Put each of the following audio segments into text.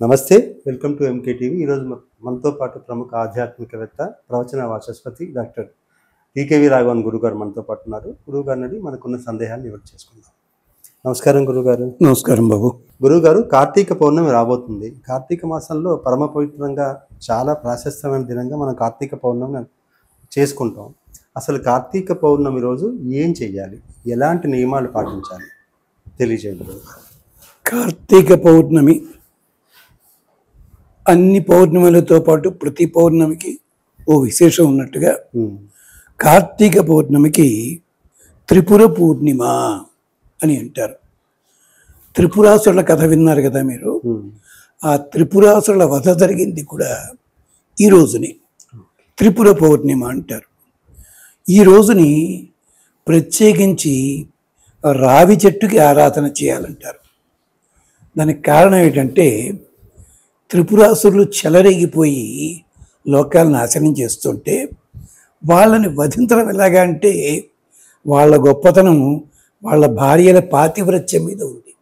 నమస్తే, welcome to MK TV. ఈరోజు మనతో పాటు ప్రముఖ ఆధ్యాత్మికవేత్త, ప్రవచన వాచస్పతి డాక్టర్ టీకేవి రాఘవన్ గురుగారు మనతో పాటు ఉన్నారు. గురువుగారిని మనకున్న సందేహాన్ని నివృత్తి చేసుకుందాం. నమస్కారం గురుగారు. నమస్కారం బాబు. గురువుగారు, కార్తీక పౌర్ణమి రాబోతుంది. కార్తీక మాసంలో పరమ పవిత్రంగా చాలా ప్రాశస్త్యమైన దినంగా మనం కార్తీక పౌర్ణమి చేసుకుంటాం. అసలు కార్తీక పౌర్ణమి రోజు ఏం చెయ్యాలి, ఎలాంటి నియమాలు పాటించాలి తెలియజేయండి గురువుగారు. కార్తీక పౌర్ణమి అన్ని పౌర్ణమిలతో పాటు ప్రతి పౌర్ణమికి ఓ విశేషం ఉన్నట్టుగా కార్తీక పౌర్ణమికి త్రిపుర పూర్ణిమ అని అంటారు. త్రిపురాసురుల కథ విన్నారు కదా మీరు. ఆ త్రిపురాసురుల వధ జరిగింది కూడా ఈ రోజుని త్రిపుర పౌర్ణిమ అంటారు. ఈ రోజుని ప్రత్యేకించి రావి చెట్టుకి ఆరాధన చేయాలంటారు. దానికి కారణం ఏంటంటే, త్రిపురాసురులు చెలరేగిపోయి లోకాలను నాశనం చేస్తుంటే వాళ్ళని వధించడం ఎలాగా అంటే, వాళ్ళ గొప్పతనం వాళ్ళ భార్యల పాతివ్రత్యం మీద ఉంది.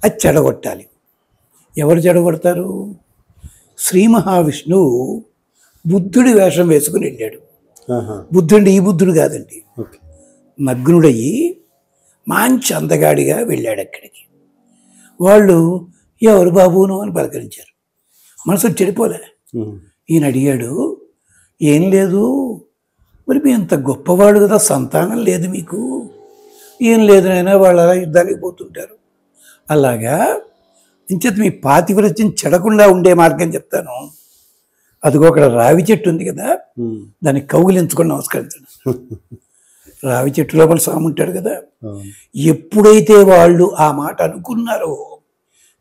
అది చెడగొట్టాలి. ఎవరు చెడగొడతారు? శ్రీ మహావిష్ణువు బుద్ధుడి వేషం వేసుకుని వెళ్ళాడు. బుద్ధుడు ఈ బుద్ధుడు కాదండి, నగ్నుడయ్యి మంచి అందగాడిగా వెళ్ళాడు అక్కడికి. వాళ్ళు ఎవరు బాబును అని పలకరించారు. మనసు చెడిపోలే. ఈయన అడిగాడు, ఏం లేదు, మరి మీ అంత గొప్పవాడు కదా, సంతానం లేదు మీకు, ఏం లేదు నైనా వాళ్ళు అలా యుద్ధానికి పోతుంటారు. అలాగా ఇంచేత మీ పాతివ్రత్యం చెడకుండా ఉండే మార్గం చెప్తాను. అదిగో అక్కడ రావి చెట్టు ఉంది కదా, దాన్ని కౌగిలించుకొని నమస్కరించండి. రావి చెట్టు లోపల స్వామి ఉంటాడు కదా. ఎప్పుడైతే వాళ్ళు ఆ మాట అనుకున్నారో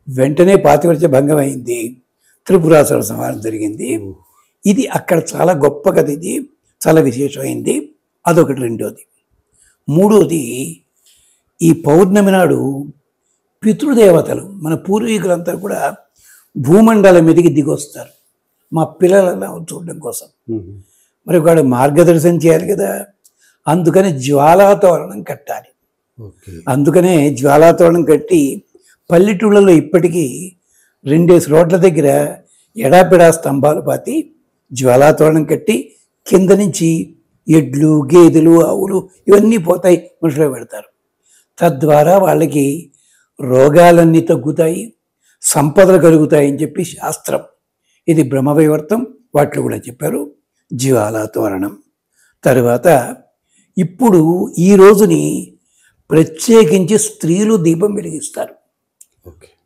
వెంటనే పాతివ్రత్య భంగం అయింది, త్రిపురాసుర సంహారం జరిగింది. ఇది అక్కడ చాలా గొప్ప కథ, ఇది చాలా విశేషమైంది. అదొకటి. రెండోది. మూడోది, ఈ పౌర్ణమి నాడు పితృదేవతలు మన పూర్వీకులంతా కూడా భూమండలం మీదకి దిగొస్తారు మా పిల్లలను చూడడం కోసం. మరి వాడు మార్గదర్శనం చేయాలి కదా, అందుకని జ్వాలాతోరణం కట్టాలి. అందుకనే జ్వాలాతోరణం కట్టి పల్లెటూళ్ళలో ఇప్పటికీ 2 రోడ్ల దగ్గర ఎడాపెడా స్తంభాలు పాతి జ్వాలాతోరణం కట్టి కింద నుంచి ఎడ్లు, గేదెలు, ఆవులు ఇవన్నీ పోతాయి, మనుషులు పెడతారు. తద్వారా వాళ్ళకి రోగాలన్నీ తగ్గుతాయి, సంపదలు కలుగుతాయని చెప్పి శాస్త్రం. ఇది బ్రహ్మవైవర్తం, వాటిలో కూడా చెప్పారు జ్వాలాతోరణం. తరువాత ఇప్పుడు ఈ రోజుని ప్రత్యేకించి స్త్రీలు దీపం వెలిగిస్తారు,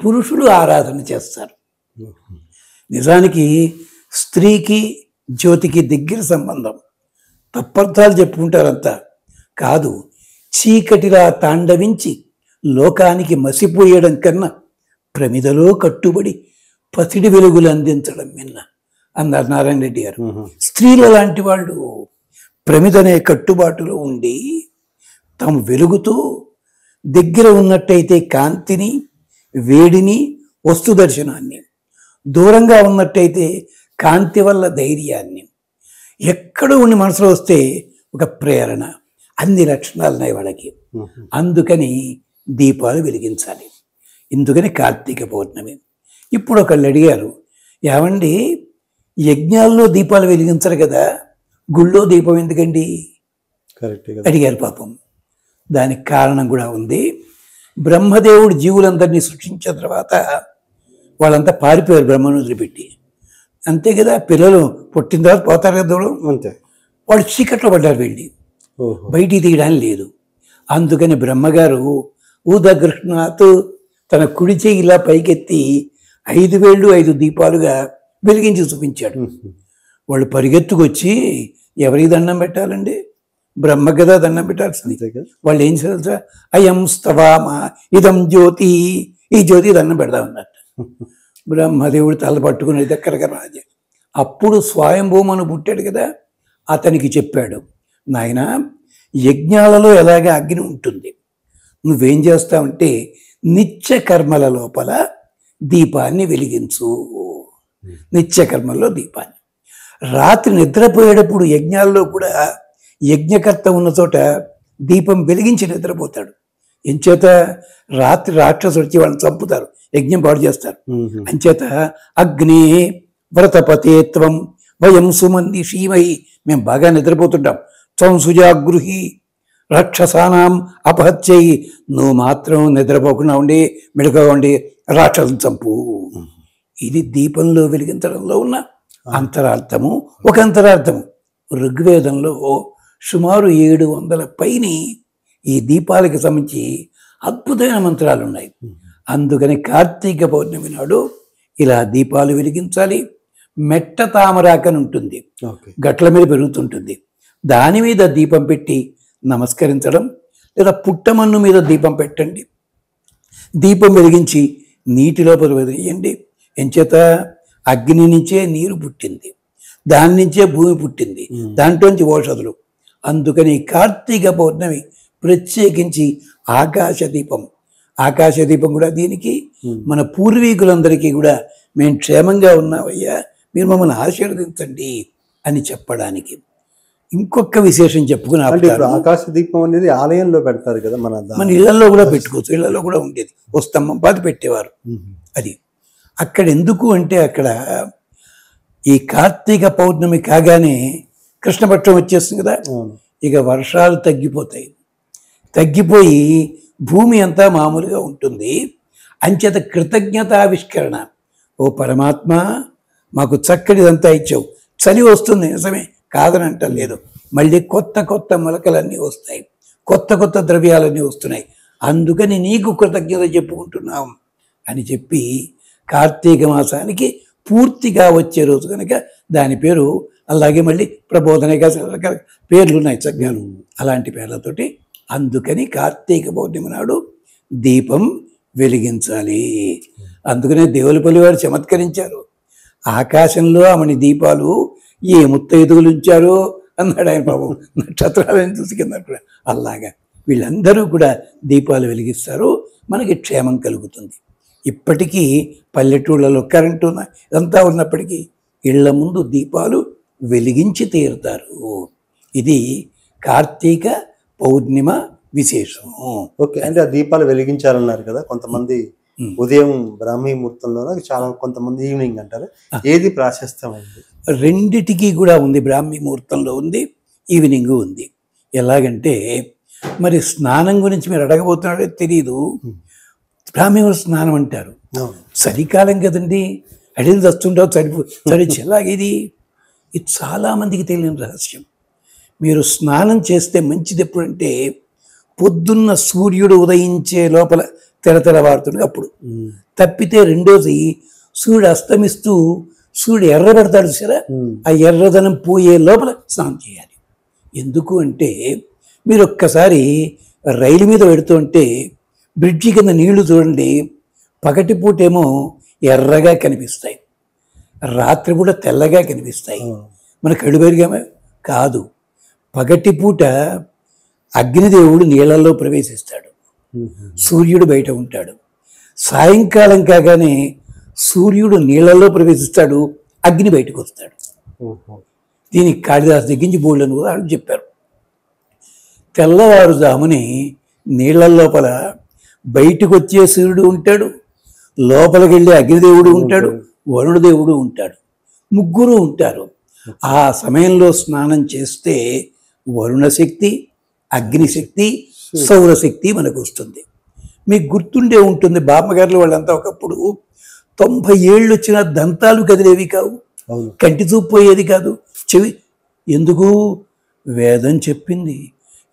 పురుషులు ఆరాధన చేస్తారు. నిజానికి స్త్రీకి జ్యోతికి దగ్గర సంబంధం. తప్పర్థాలు చెప్పుకుంటారంతా కాదు. చీకటిలా తాండవించి లోకానికి మసిపోయడం కన్నా ప్రమిదలో కట్టుబడి పసిడి వెలుగులు అందించడం మిన్న అన్నారు నారాయణ రెడ్డి గారు. స్త్రీలు లాంటి వాళ్ళు ప్రమిదనే కట్టుబాటులో ఉండి తాము వెలుగుతూ దగ్గర ఉన్నట్టయితే కాంతిని, వేడిని, వస్తు దర్శనాన్ని, దూరంగా ఉన్నట్టయితే కాంతి వల్ల ధైర్యాన్ని, ఎక్కడో ఉండి మనసులో వస్తే ఒక ప్రేరణ, అన్ని లక్షణాలు ఉన్నాయి వాళ్ళకి. అందుకని దీపాలు వెలిగించాలి. ఇందుకని కార్తీక పౌర్ణమి. ఇప్పుడు ఒకళ్ళు అడిగారు, ఏమండి యజ్ఞాల్లో దీపాలు వెలిగించరు కదా, గుళ్ళో దీపం ఎందుకండి అడిగారు పాపం. దానికి కారణం కూడా ఉంది. బ్రహ్మదేవుడు జీవులందరినీ సృష్టించిన తర్వాత వాళ్ళంతా పారిపోయారు బ్రహ్మను వదిలిపెట్టి. అంతే కదా, పిల్లలు పుట్టిన తర్వాత పోతారు కదా దూరం, అంతే. వాళ్ళు చీకట్లో పడ్డారు, వెళ్ళి బయటికి తీయడానికి లేదు. అందుకని బ్రహ్మగారు ఊదగృష్ణాత్ తన కుడి చేయి ఇలా పైకెత్తి 5 వేళ్ళు 5 దీపాలుగా వెలిగించి చూపించాడు. వాళ్ళు పరిగెత్తుకొచ్చి ఎవరికి దండం పెట్టాలండి? బ్రహ్మ కదా దండం పెట్టాల్సింది. వాళ్ళు ఏం చేయాలి? అయం స్తవామ ఇదం జ్యోతి, ఈ జ్యోతి దండం పెడదామన్నట్టు. బ్రహ్మదేవుడు తల పట్టుకుని దగ్గరగా రాజు. అప్పుడు స్వయంభూమను పుట్టాడు కదా, అతనికి చెప్పాడు, నాయన యజ్ఞాలలో ఎలాగ అగ్ని ఉంటుంది, నువ్వేం చేస్తావంటే నిత్య కర్మల లోపల దీపాన్ని వెలిగించు. నిత్య కర్మల్లో దీపాన్ని రాత్రి నిద్రపోయేటప్పుడు యజ్ఞాల్లో కూడా యజ్ఞకర్త ఉన్న చోట దీపం వెలిగించి నిద్రపోతాడు. ఎంచేత రాత్రి రాక్షసుడు వచ్చి వాళ్ళని చంపుతారు, యజ్ఞం పాడు చేస్తారు. అంచేత అగ్ని వ్రతపతేత్వం వయం సుమంది శ్రీమై, మేము బాగా నిద్రపోతుంటాం. త్వం సుజాగృహి రాక్షసానాం అపహత్యై, నువ్వు మాత్రం నిద్రపోకుండా ఉండి మెళుకగా ఉండి రాక్షసుని చంపు. ఇది దీపంలో వెలిగించడంలో ఉన్న అంతరార్థము. ఒక అంతరార్థము ఋగ్వేదంలో సుమారు 700 పైని ఈ దీపాలకి సంబంధించి అద్భుతమైన మంత్రాలు ఉన్నాయి. అందుకని కార్తీక పౌర్ణమి నాడు ఇలా దీపాలు వెలిగించాలి. మెట్ట తామరాకని ఉంటుంది, గట్ల మీద పెరుగుతుంటుంది, దాని మీద దీపం పెట్టి నమస్కరించడం, లేదా పుట్టమన్ను మీద దీపం పెట్టండి. దీపం వెలిగించి నీటి లోపల వేయండి. ఎంచేత అగ్ని నుంచే నీరు పుట్టింది, దాని నుంచే భూమి పుట్టింది, దాంట్లోంచి ఔషధులు. అందుకని కార్తీక పౌర్ణమి ప్రత్యేకించి ఆకాశ దీపం కూడా దీనికి మన పూర్వీకులందరికీ కూడా మేము క్షేమంగా ఉన్నామయ్యా, మీరు మమ్మల్ని ఆశీర్వదించండి అని చెప్పడానికి. ఇంకొక విశేషం చెప్పుకుని ఆకాశ దీపం అనేది ఆలయంలో పెడతారు కదా, మన ఇళ్లలో కూడా పెట్టుకోవచ్చు. ఇళ్లలో కూడా ఉండేది, ఓ స్తంభం పాతి పెట్టేవారు. అది అక్కడ ఎందుకు అంటే అక్కడ ఈ కార్తీక పౌర్ణమి కాగానే కృష్ణపక్షం వచ్చేస్తుంది కదా, ఇక వర్షాలు తగ్గిపోయి భూమి అంతా మామూలుగా ఉంటుంది. అంచేత కృతజ్ఞతావిష్కరణ, ఓ పరమాత్మ మాకు చక్కటిదంతా ఇచ్చావు. చలి వస్తుంది నిజమే, కాదని అంటలేదు. మళ్ళీ కొత్త మొలకలన్నీ వస్తాయి, కొత్త ద్రవ్యాలన్నీ వస్తున్నాయి. అందుకని నీకు కృతజ్ఞత చెప్పుకుంటున్నాం అని చెప్పి కార్తీక మాసానికి పూర్తిగా వచ్చే రోజు కనుక దాని పేరు. అలాగే మళ్ళీ ప్రబోధనగా రకరకాల పేర్లు ఉన్నాయి చక్కగా, అలాంటి పేర్లతోటి. అందుకని కార్తీక పౌర్ణమి నాడు దీపం వెలిగించాలి. అందుకనే దేవులపల్లి వారు చమత్కరించారు. ఆకాశంలో ఆమెని దీపాలు ఏ ముత్తైదువులు ఉంచారో అన్నాడు ఆయన. పాపం నక్షత్రాలను చూసి కింద కూడా అలాగా వీళ్ళందరూ కూడా దీపాలు వెలిగిస్తారు, మనకి క్షేమం కలుగుతుంది. ఇప్పటికీ పల్లెటూళ్ళలో కరెంటు ఇదంతా ఉన్నప్పటికీ ఇళ్ల ముందు దీపాలు వెలిగించి తీరుతారు. ఇది కార్తీక పౌర్ణిమ విశేషం. ఓకే, అంటే ఆ దీపాలు వెలిగించాలన్నారు కదా, కొంతమంది ఉదయం బ్రాహ్మీ ముహూర్తంలో, చాలా కొంతమంది ఈవినింగ్ అంటారు. ఏది ప్రాశస్త్యమైంది? రెండిటికి కూడా ఉంది. బ్రాహ్మీ ముహూర్తంలో ఉంది, ఈవినింగ్ ఉంది. ఎలాగంటే మరి స్నానం గురించి మీరు అడగబోతున్నాడో తెలియదు. బ్రాహ్మీ స్నానం అంటారు, చలికాలం కదండి, అడిగి వస్తుంటావు, ఎలాగేది ఇది చాలామందికి తెలియని రహస్యం. మీరు స్నానం చేస్తే మంచిది ఎప్పుడంటే పొద్దున్న సూర్యుడు ఉదయించే లోపల తెరవారుతుంది అప్పుడు. తప్పితే రెండోది సూర్యుడు అస్తమిస్తూ సూర్యుడు ఎర్రబడతాడు సరే, ఆ ఎర్రదనం పోయే లోపల స్నానం చేయాలి. ఎందుకు అంటే మీరు ఒక్కసారి రైలు మీద పెడుతుంటే బ్రిడ్జి కింద నీళ్లు చూడండి, పగటిపూటేమో ఎర్రగా కనిపిస్తాయి, రాత్రిపూట తెల్లగా కనిపిస్తాయి. మన కడుబెరిగా కాదు. పగటిపూట అగ్నిదేవుడు నీళ్లలో ప్రవేశిస్తాడు, సూర్యుడు బయట ఉంటాడు. సాయంకాలం కాగానే సూర్యుడు నీళ్లలో ప్రవేశిస్తాడు, అగ్ని బయటకు వస్తాడు. దీనికి కాళిదాసు దగ్గరించి బోళ్ళను కూడా వాళ్ళు చెప్పారు. తెల్లవారుజాముని నీళ్ల లోపల బయటకు వచ్చే సూర్యుడు ఉంటాడు, లోపలికి వెళ్ళే అగ్నిదేవుడు ఉంటాడు, వరుణదేవుడు ఉంటాడు, ముగ్గురు ఉంటారు. ఆ సమయంలో స్నానం చేస్తే వరుణశక్తి, అగ్నిశక్తి, సౌరశక్తి మనకు వస్తుంది. మీకు గుర్తుండే ఉంటుంది, బామ్మగారులు వాళ్ళంతా ఒకప్పుడు 90 ఏళ్ళు వచ్చిన దంతాలు కదిలేవి కావు, కంటి చూపు పోయేది కాదు, చెవి. ఎందుకు? వేదం చెప్పింది,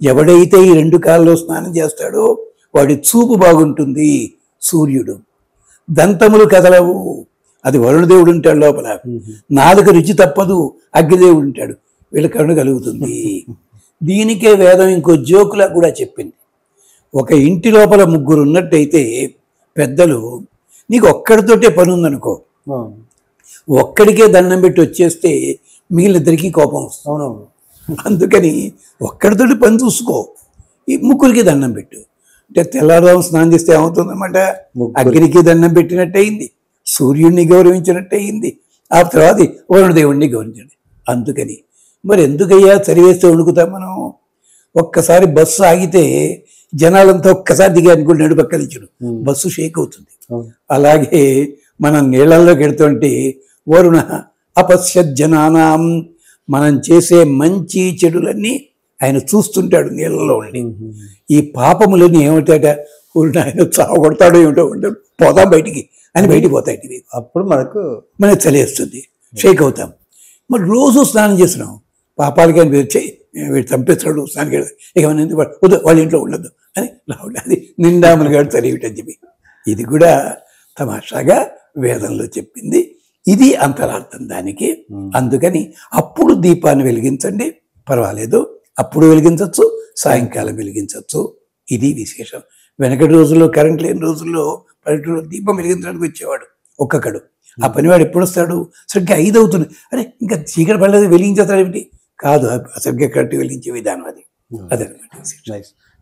ఎవడైతే ఈ 2 కాళ్ళలో స్నానం చేస్తాడో వాడి చూపు బాగుంటుంది. సూర్యుడు, దంతములు కదలవు, అది వరుణదేవుడు ఉంటాడు లోపల. నాలుక రుచి తప్పదు, అగ్నిదేవుడు ఉంటాడు, వీళ్ళ కరుణ కలుగుతుంది. దీనికే వేదం ఇంకో జోకులా కూడా చెప్పింది. ఒక ఇంటి లోపల 3 ఉన్నట్టయితే పెద్దలు, నీకు ఒక్కడితోటే పని ఉందనుకో, ఒక్కడికే దండం పెట్టి వచ్చేస్తే మిగిలిన ఇద్దరికి కోపం వస్తుంది. అందుకని ఒక్కడితోటి పని చూసుకో, ఈ ముగ్గురికి దండం పెట్టు. అంటే తెల్లారుదాం స్నానం చేస్తే ఏమవుతుందన్నమాట, అగ్నికి దండం పెట్టినట్టు అయింది, సూర్యుడిని గౌరవించినట్టు అయింది, ఆ తర్వాత వరుణదేవుడిని గౌరవించండి. అందుకని మరి ఎందుకయ్యా చదివేస్తే వణుకుతాం మనం? ఒక్కసారి బస్సు ఆగితే జనాలంతా ఒక్కసారి దిగాను కూడా నడు పక్కన ఇచ్చాడు బస్సు షేక్ అవుతుంది. అలాగే మనం నీళ్ళల్లోకి వెడుతుంటే వరుణ అపశ్యజ్జనానాం, మనం చేసే మంచి చెడులన్నీ ఆయన చూస్తుంటాడు నీళ్ళలో ఉండి. ఈ పాపములని ఏమిటాట ఆయన చావగొడతాడో ఏమిటో ఉంటాడు, పోదాం బయటికి అని బయటికి పోతాయి. ఇవి అప్పుడు మనకు చలేస్తుంది, షేక్ అవుతాం. మరి రోజు స్నానం చేస్తున్నాం, పాపాలకి అని వీడు చంపేస్తాడు స్నానం, ఇక మన ఎందుకు వద్దు వాళ్ళ ఇంట్లో ఉండదు అని అది నిండాములు కడతారు ఏమిటని చెప్పి. ఇది కూడా తమాషాగా వేదంలో చెప్పింది. ఇది అంతరార్థం దానికి. అందుకని అప్పుడు దీపాన్ని వెలిగించండి, పర్వాలేదు, అప్పుడు వెలిగించవచ్చు, సాయంకాలం వెలిగించవచ్చు. ఇది విశేషం. వెనకటి రోజుల్లో కరెంట్ లేని రోజుల్లో పల్లెటూరులో దీపం వెలిగించడానికి వచ్చేవాడు ఒక్కొక్కడు. ఆ పనివాడు ఎప్పుడు వస్తాడు, సరిగ్గా 5 అవుతుంది, అరే ఇంకా చీకటి పడలేదు వెలిగించేస్తాడు ఏమిటి, కాదు సరిగ్గా కరెక్ట్ వెలిగించే విధానం అది. అదనమాట.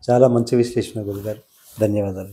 చాలా మంచి విశ్లేషణ గురుగారు, ధన్యవాదాలు.